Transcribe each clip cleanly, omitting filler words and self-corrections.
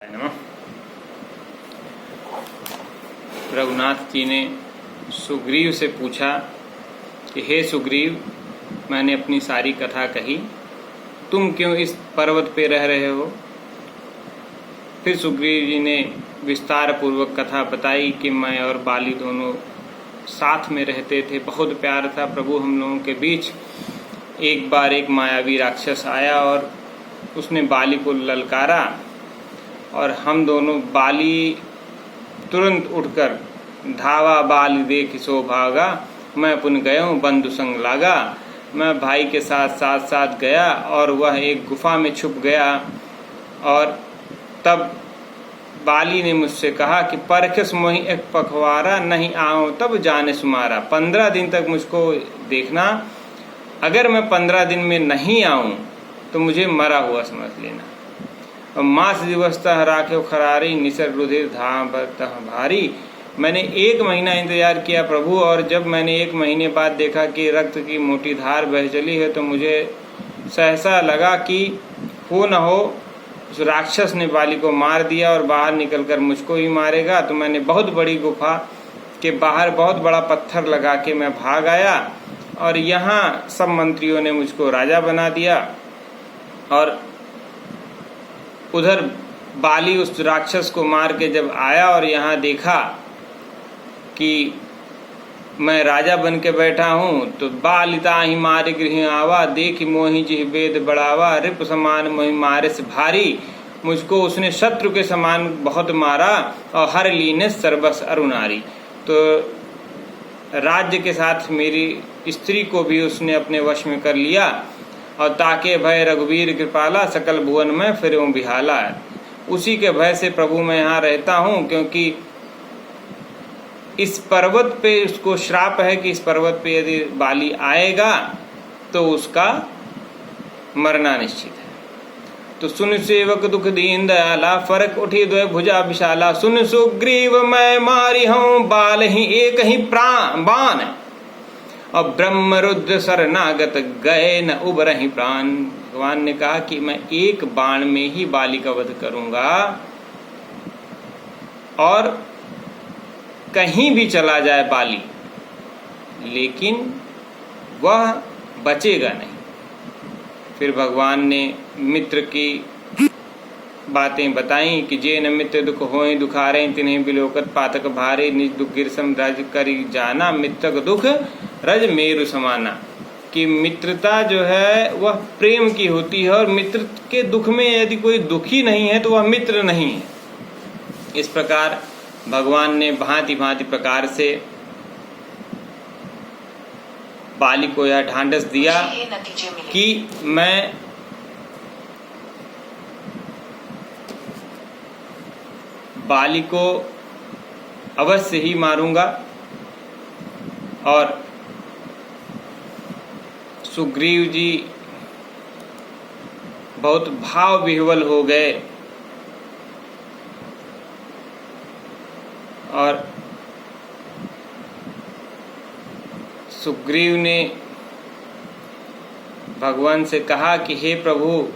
नमः। रघुनाथ जी ने सुग्रीव से पूछा कि हे सुग्रीव, मैंने अपनी सारी कथा कही, तुम क्यों इस पर्वत पे रह रहे हो? फिर सुग्रीव जी ने विस्तार पूर्वक कथा बताई कि मैं और बाली दोनों साथ में रहते थे, बहुत प्यार था प्रभु हम लोगों के बीच। एक बार एक मायावी राक्षस आया और उसने बाली को ललकारा और हम दोनों, बाली तुरंत उठकर धावा, बाली देख सो भागा, मैं पुन गयो बंधु संग लागा। मैं भाई के साथ गया और वह एक गुफा में छुप गया। और तब बाली ने मुझसे कहा कि परखस मोहि एक पखवारा, नहीं आओ तब जाने सुमारा। 15 दिन तक मुझको देखना, अगर मैं 15 दिन में नहीं आऊं तो मुझे मरा हुआ समझ लेना। और मास दिवस तह राख्यो खरारी, निसर रुधिर धाम तह भारी। मैंने 1 महीना इंतजार किया प्रभु, और जब मैंने 1 महीने बाद देखा कि रक्त की मोटी धार बह चली है तो मुझे सहसा लगा कि हो न हो उस राक्षस ने बाली को मार दिया और बाहर निकलकर मुझको ही मारेगा। तो मैंने बहुत बड़ी गुफा के बाहर बहुत बड़ा पत्थर लगा के मैं भाग आया, और यहाँ सब मंत्रियों ने मुझको राजा बना दिया। और उधर बाली उस राक्षस को मार के जब आया और यहाँ देखा कि मैं राजा बन के बैठा हूँ, तो बालिता ही मारे गृह आवा, देख मोहि जिह वेद बढ़ावा, रिप समान मोहि मारे से भारी। मुझको उसने शत्रु के समान बहुत मारा और हर लीने सर्वस अरुणारी। तो राज्य के साथ मेरी स्त्री को भी उसने अपने वश में कर लिया। और ताके भय रघुवीर कृपाला, सकल भुवन में फिरूं बिहाला। उसी के भय से प्रभु मैं यहाँ रहता हूँ, क्योंकि इस पर्वत पे उसको श्राप है कि इस पर्वत पे यदि बाली आएगा तो उसका मरना निश्चित है। तो सुन सेवक दुख दीन दयाला, फरक उठी द्वय भुजा विशाला। सुन सुग्रीव मैं मारी हूँ, बाल ही एक ही प्राण बाण, और ब्रह्म रुद्र शरणागत गए न उबरहि प्राण। भगवान ने कहा कि मैं एक बाण में ही बाली का वध करूंगा, और कहीं भी चला जाए बाली, लेकिन वह बचेगा नहीं। फिर भगवान ने मित्र की बातें बताई कि जे न मित्र दुख होए दुखारे, तिन्हें बिलोकत पातक भारे, निज दुख गिरसम राज करी जाना, मित्रक दुख रज मेरु समाना। कि मित्रता जो है वह प्रेम की होती है, और मित्र के दुख में यदि कोई दुखी नहीं है तो वह मित्र नहीं है। इस प्रकार भगवान ने भांति भांति प्रकार से बाली को यह ढांढस दिया कि मैं बाली को अवश्य ही मारूंगा। और सुग्रीव जी बहुत भाव विह्वल हो गए, और सुग्रीव ने भगवान से कहा कि हे प्रभु,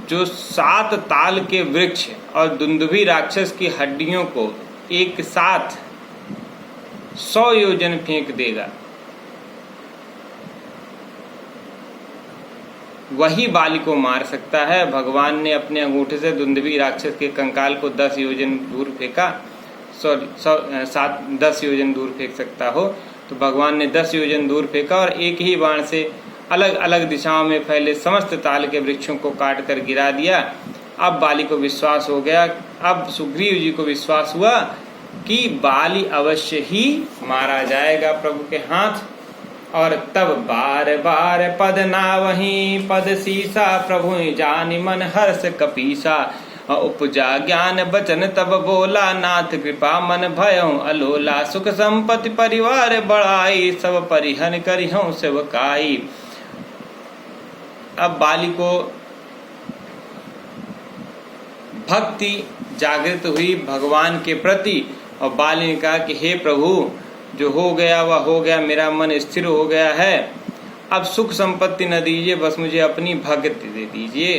जो 7 ताल के वृक्ष और दुंदुभी राक्षस की हड्डियों को एक साथ 100 योजन फेंक देगा, वही बाली को मार सकता है। भगवान ने अपने अंगूठे से दुंदुभी राक्षस के कंकाल को 10 योजन दूर फेंका। 10 योजन दूर फेंक सकता हो, तो भगवान ने 10 योजन दूर फेंका, और एक ही बाण से अलग अलग दिशाओं में फैले समस्त ताल के वृक्षों को काट कर गिरा दिया। अब बाली को विश्वास हो गया, अब सुग्रीव जी को विश्वास हुआ कि बाली अवश्य ही मारा जाएगा प्रभु के हाथ। और तब बार बार पद नावहीं पद सीसा, प्रभु जानि मन हर्ष कपीसा। उपजा ज्ञान बचन तब बोला, नाथ कृपा मन भयं अलोला। सुख संपत्ति परिवार बढ़ाई, सब परिहन करिहं सेवकाई। अब बाली को भक्ति जागृत हुई भगवान के प्रति, और बाली ने कहा कि हे प्रभु, जो हो गया वह हो गया, मेरा मन स्थिर हो गया है, अब सुख संपत्ति न दीजिए, बस मुझे अपनी भक्ति दे दीजिए।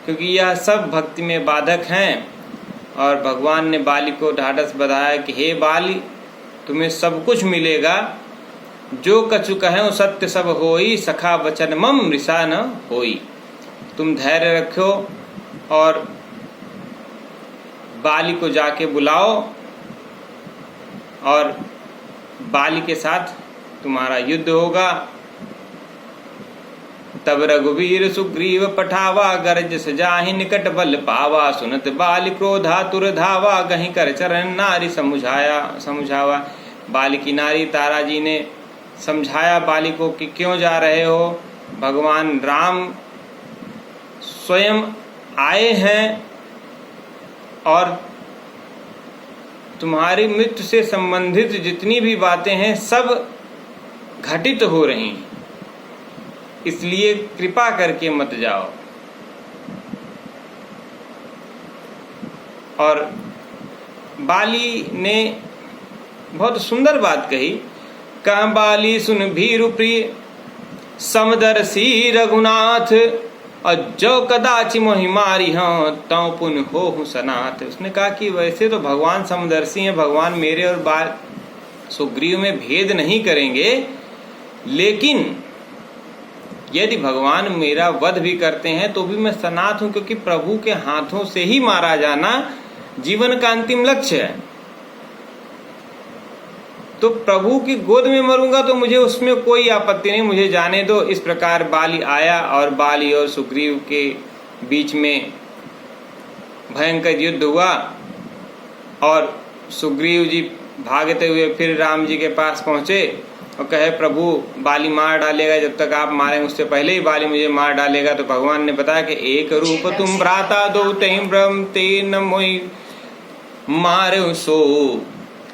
क्योंकि यह सब भक्ति में बाधक हैं। और भगवान ने बाली को ढाढ़स बधाया कि हे बाली, तुम्हें सब कुछ मिलेगा, जो कछु कहें सत्य सब होई, सखा वचन मम मृषा न होई। तुम धैर्य रखो और बाली को जाके बुलाओ और बाली के साथ तुम्हारा युद्ध होगा। तब रघुवीर सुग्रीव पठावा, गरज सजाहि निकट बल पावा। सुनत बाली क्रोधातुर धावा, गहि कर चरण नारी समझावा। बाली की नारी तारा जी ने समझाया बाली को कि क्यों जा रहे हो, भगवान राम स्वयं आए हैं और तुम्हारी मृत्यु से संबंधित जितनी भी बातें हैं सब घटित हो रही हैं, इसलिए कृपा करके मत जाओ। और बाली ने बहुत सुंदर बात कही, कह बाली सुन भीरु प्रिय समदर्शी रघुनाथ, और जो कदाचि मोहि मारी हूँ तौ पुन हो सनाथ। उसने कहा कि वैसे तो भगवान समदर्शी हैं, भगवान मेरे और सुग्रीव में भेद नहीं करेंगे, लेकिन यदि भगवान मेरा वध भी करते हैं तो भी मैं सनाथ हूँ, क्योंकि प्रभु के हाथों से ही मारा जाना जीवन का अंतिम लक्ष्य है। तो प्रभु की गोद में मरूंगा तो मुझे उसमें कोई आपत्ति नहीं, मुझे जाने दो। इस प्रकार बाली आया और बाली और सुग्रीव के बीच में भयंकर युद्ध हुआ और सुग्रीव जी भागते हुए फिर राम जी के पास पहुंचे और कहे प्रभु बाली मार डालेगा, जब तक आप मारेंगे उससे पहले ही बाली मुझे मार डालेगा। तो भगवान ने बताया कि एक रूप तुम भ्राता दो तई ब्रह्म ते न मोई मारे सो,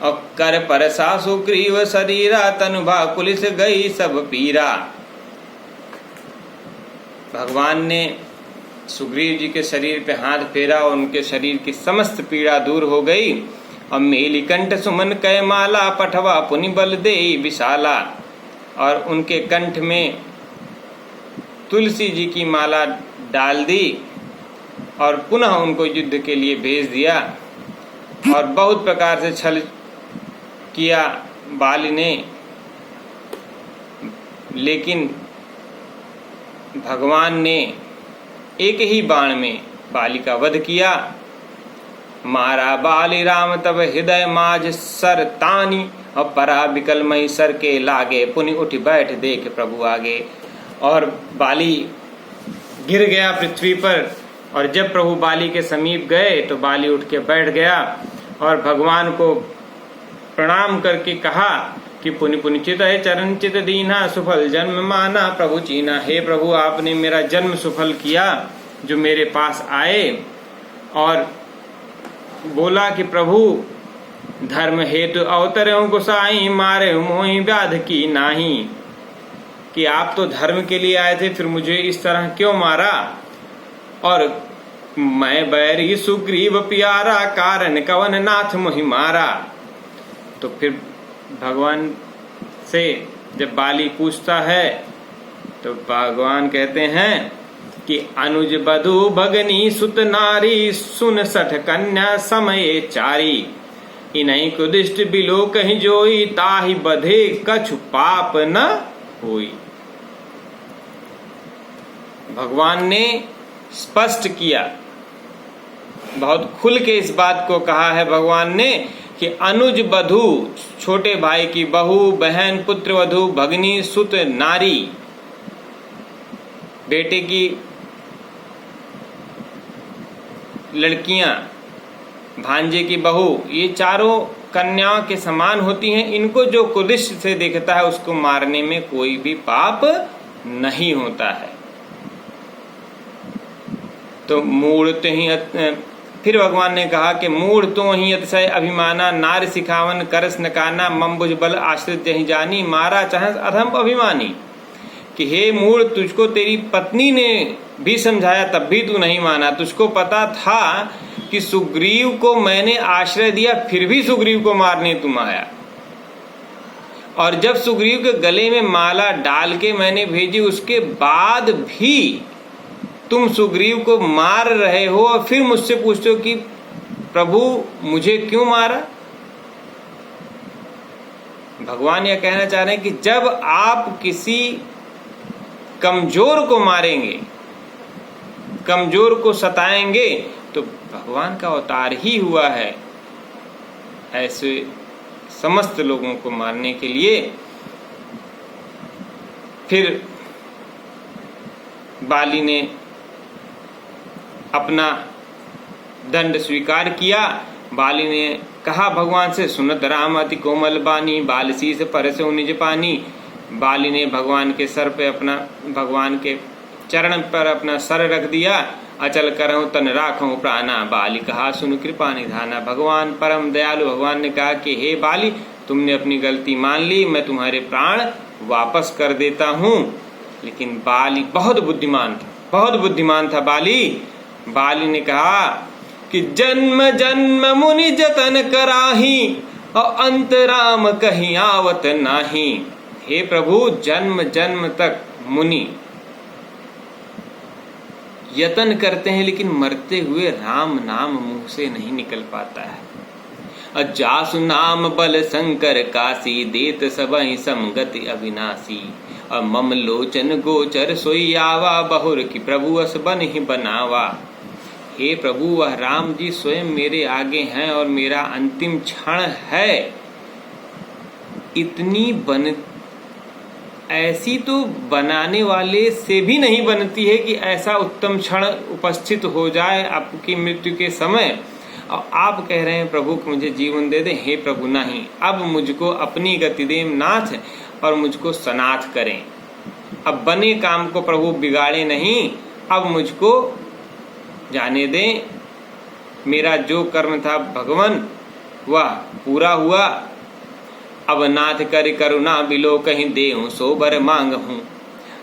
और कर परसा सुग्रीव शरीरा, तनु भाकुलिस गई सब पीरा। भगवान ने सुग्रीव जी के शरीर पे हाथ फेरा और उनके शरीर की समस्त पीड़ा दूर हो गई। और मेलिकंठ सुमन कै माला, पठवा पुनि बल दे विशाला। और उनके कंठ में तुलसी जी की माला डाल दी और पुनः उनको युद्ध के लिए भेज दिया। और बहुत प्रकार से छल किया बाली ने, लेकिन भगवान ने एक ही बाण में बाली का वध किया। मारा बाली राम तब हृदय माज सर तानी, और परा बिकल मई सर के लागे, पुनि उठ बैठ देख प्रभु आगे। और बाली गिर गया पृथ्वी पर, और जब प्रभु बाली के समीप गए तो बाली उठ के बैठ गया और भगवान को प्रणाम करके कहा कि पुनि पुनि चित है चरण चित दीना, सुफल जन्म माना प्रभु चीना। हे प्रभु, आपने मेरा जन्म सुफल किया जो मेरे पास आए। और बोला कि प्रभु धर्म हेतु अवतरे गोसाई, मारे मोहि व्याध की नाही। कि आप तो धर्म के लिए आए थे, फिर मुझे इस तरह क्यों मारा। और मैं बैरी सुग्रीव प्यारा, कारण कवन नाथ मोहि मारा। तो फिर भगवान से जब बाली पूछता है तो भगवान कहते हैं कि अनुज बधु भगनी सुत नारी, सुन सठ कन्या समय चारी। इन्हीं कुदिष्ट बिलो कहीं जोई, ताहि बधे कछु पाप न होई। भगवान ने स्पष्ट किया, बहुत खुल के इस बात को कहा है भगवान ने कि अनुज बधू, छोटे भाई की बहू, बहन, पुत्र वधू, भगनी, सुत, नारी, बेटे की लड़कियां, भांजे की बहू, ये चारों कन्याओं के समान होती हैं। इनको जो कुदिष्ट से देखता है उसको मारने में कोई भी पाप नहीं होता है। तो मूढ़ तो ही, फिर भगवान ने कहा कि मूढ़ तो ही अतिशय अभिमाना, नार सिखावन करस नकाना, मम्बुज बल आश्रित जही जानी, मारा चाहे अधम अभिमानी। कि हे मूढ़, तुझको तेरी पत्नी ने भी समझाया तब भी तू नहीं माना। तुझको पता था कि सुग्रीव को मैंने आश्रय दिया, फिर भी सुग्रीव को मारने तुम आया। और जब सुग्रीव के गले में माला डाल के मैंने भेजी, उसके बाद भी तुम सुग्रीव को मार रहे हो और फिर मुझसे पूछते हो कि प्रभु मुझे क्यों मारा। भगवान यह कहना चाह रहे हैं कि जब आप किसी कमजोर को मारेंगे, कमजोर को सताएंगे, तो भगवान का अवतार ही हुआ है ऐसे समस्त लोगों को मारने के लिए। फिर बाली ने अपना दंड स्वीकार किया। बाली ने कहा भगवान से, सुनत राम अति कोमल बानी, बाल शीस परसो निज पानी। बाली ने भगवान के सर पे अपना, भगवान के चरण पर अपना सर रख दिया। अचल करहु तन राखहु प्राणा, बाली कहा सुन कृपा निधाना। भगवान परम दयालु, भगवान ने कहा कि हे बाली, तुमने अपनी गलती मान ली, मैं तुम्हारे प्राण वापस कर देता हूँ। लेकिन बाली बहुत बुद्धिमान था, बहुत बुद्धिमान था बाली। बाली ने कहा कि जन्म जन्म मुनि जतन कराही, और अंत राम कहीं आवत नाही। हे प्रभु, जन्म जन्म तक मुनि यतन करते हैं, लेकिन मरते हुए राम नाम मुंह से नहीं निकल पाता है। जासु नाम बल शंकर काशी, देत सबहि समगति अविनाशी। और मम लोचन गोचर सोई आवा, बहुर की प्रभु अस बन ही बनावा। हे प्रभु, वह राम जी स्वयं मेरे आगे हैं और मेरा अंतिम क्षण है। इतनी ऐसी तो बनाने वाले से भी नहीं बनती है कि ऐसा उत्तम क्षण उपस्थित हो जाए आपकी मृत्यु के समय, और आप कह रहे हैं प्रभु कि मुझे जीवन दे दे। हे प्रभु, नहीं, अब मुझको अपनी गति दे नाथ, और मुझको सनाथ करें। अब बने काम को प्रभु बिगाड़े नहीं, अब मुझको जाने दें। मेरा जो कर्म था भगवान वह पूरा हुआ। अब नाथ कर करुणा बिलो, कहीं देहूं सो बर मांग हूँ।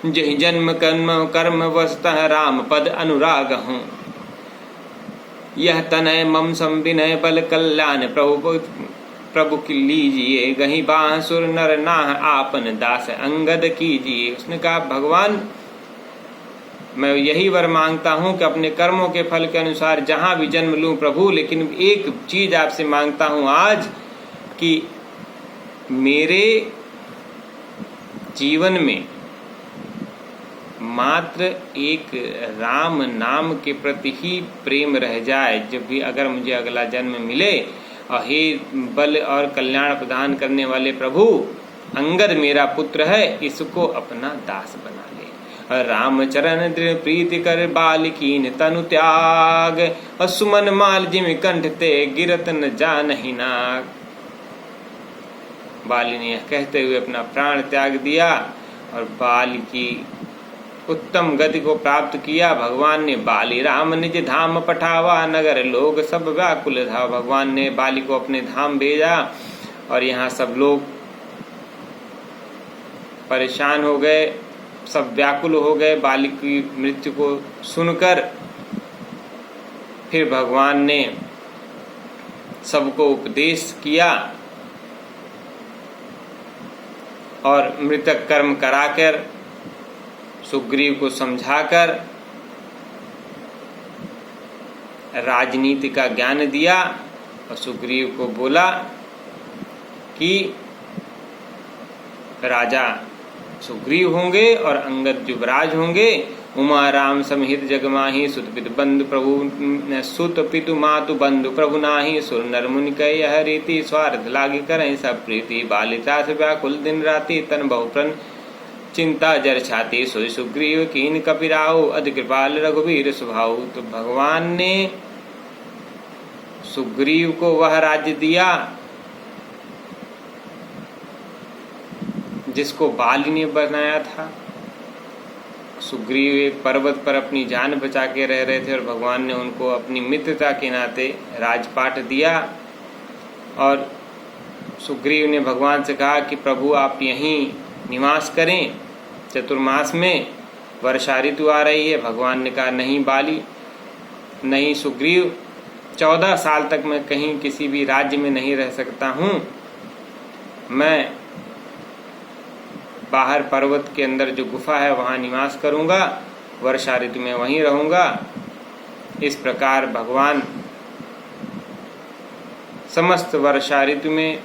जहि जन्म कर्म कर्म वस्तः, राम पद अनुराग हूँ। यह तनय मम संविनय बल कल्याण, प्रभु की लीजिए। गही बांसुर नर नाह, आपन दास अंगद कीजिए। उसने कहा भगवान, मैं यही वर मांगता हूँ कि अपने कर्मों के फल के अनुसार जहाँ भी जन्म लूँ प्रभु, लेकिन एक चीज आपसे मांगता हूँ आज, कि मेरे जीवन में मात्र एक राम नाम के प्रति ही प्रेम रह जाए जब भी, अगर मुझे अगला जन्म मिले। और हे बल और कल्याण प्रदान करने वाले प्रभु, अंगद मेरा पुत्र है, इसको अपना दास बना ले। राम चरण दृढ़ प्रीति कर, बालिकीन तनु त्याग। और सुमन माल जिम कंठ ते, गिरत न जानहि नाग। बाली ने कहते हुए अपना प्राण त्याग दिया और बाली की उत्तम गति को प्राप्त किया। भगवान ने बाली राम निज धाम पठावा, नगर लोग सब व्याकुल था। भगवान ने बाली को अपने धाम भेजा और यहाँ सब लोग परेशान हो गए, सब व्याकुल हो गए बाली की मृत्यु को सुनकर। फिर भगवान ने सबको उपदेश किया और मृतक कर्म कराकर सुग्रीव को समझाकर राजनीति का ज्ञान दिया और सुग्रीव को बोला कि राजा सुग्रीव होंगे और अंगद युवराज होंगे। उमा राम समिहित जगमाही, सुत पितु बंधु प्रभु, सुत पितु मातु बंधु प्रभु नाही। सुर नर मुनि कहि यह रीति, स्वार्थ लागे करें सब प्रीति। बालिता से व्याकुल दिन राति, तन बहुप्रन चिंता जर छाती। सोई सुग्रीव कीन कपिराऊ, अति कृपाल रघुवीर स्वभाव। तो भगवान ने सुग्रीव को वह राज्य दिया जिसको बाली ने बनाया था। सुग्रीव एक पर्वत पर अपनी जान बचा के रह रहे थे और भगवान ने उनको अपनी मित्रता के नाते राजपाट दिया। और सुग्रीव ने भगवान से कहा कि प्रभु आप यहीं निवास करें, चतुर्मास में वर्षा ऋतु आ रही है। भगवान ने कहा नहीं बाली, नहीं सुग्रीव, 14 साल तक मैं कहीं किसी भी राज्य में नहीं रह सकता हूँ। मैं बाहर पर्वत के अंदर जो गुफा है वहाँ निवास करूँगा वर्षा ऋतु में वहीं रहूँगा। इस प्रकार भगवान समस्त वर्षा ऋतु में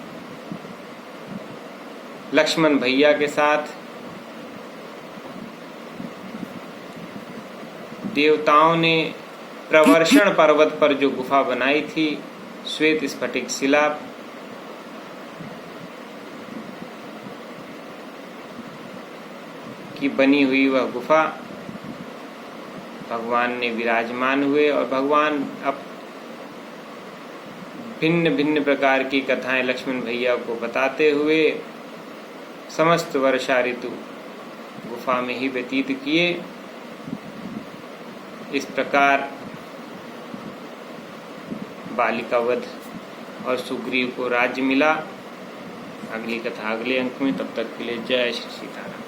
लक्ष्मण भैया के साथ देवताओं ने प्रवर्षण पर्वत पर जो गुफा बनाई थी, श्वेत स्फटिक शिला की बनी हुई वह गुफा, भगवान ने विराजमान हुए और भगवान अब भिन्न भिन्न प्रकार की कथाएं लक्ष्मण भैया को बताते हुए समस्त वर्षा ऋतु गुफा में ही व्यतीत किए। इस प्रकार बालिका वध और सुग्रीव को राज्य मिला। अगली कथा अगले अंक में, तब तक के लिए जय श्री सीताराम।